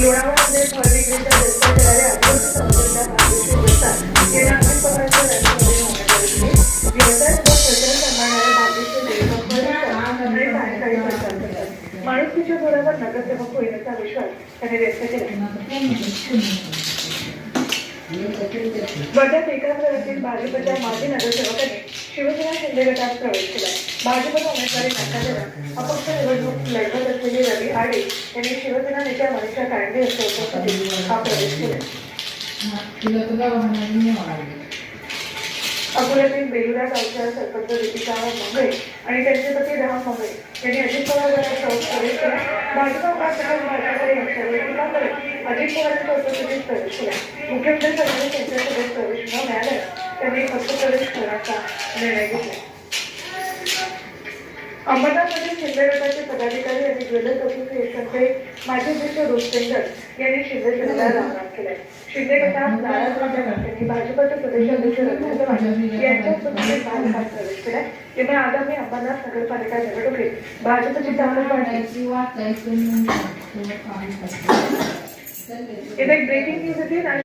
लोणावळ्यामध्ये फळ विक्रीच्या व्यवसाय करणाऱ्या आदिवासी समाजाच्या भाग्यश्री देसाई यांना अनेक प्रकारच्या राष्ट्रवादी होण्यात आली होती. व्यवसायासोबत प्रचार करणाऱ्या भाग्यश्री देसाई आणि सायंकाळी प्रचार करतात. माणुसकीच्या जोरावर नगरसेवक होईल असा विश्वास त्यांनी व्यक्त केला. वर्ध्यात एकाच भाजपच्या माजी नगरसेवकांनी शिवसेना शिंदे गटात प्रवेश केला. भाजपचा उमेदवारी नाकारलेला अपक्ष निवडणूक लढवत असलेले रवी आडे यांनी शिवसेना नेत्या मनीषा कांडे यांच्या उपस्थितीत हा प्रवेश केला. अकोल्यातील बेलुरा गावच्या सरपंच दीपिका मंगळे आणि त्यांचे पती राम मंगळे यांनी अजित पवार गटात प्रवेश केला. भाजपा उपाध्यक्ष भाजपा यांच्यावर टीका करत अजित पवारांच्या उपस्थितीत प्रवेश केला. मुख्यमंत्री फडणवीस यांच्यासोबत प्रवेश न मिळाल्यास त्यांनी पक्षप्रवेश करण्याचा निर्णय घेतला. अंबरनाथमध्ये शिंदे गटाचे पदाधिकारी आणि ज्वेलर्स असोसिएशनचे माजी अध्यक्ष रुपेंदर यांनी शिंदे सेनेला रामराम केलाय. शिंदे गटात नाराज त्यांनी भाजपचे प्रदेशाध्यक्ष रवींद्र चव्हाण यांच्या उपस्थितीत भाजपात प्रवेश केलाय. त्यांनी आगामी अंबरनाथ नगरपालिका निवडणुकीत भाजपची ताकद वाढण्याची ब्रेकिंग न्यूज येते.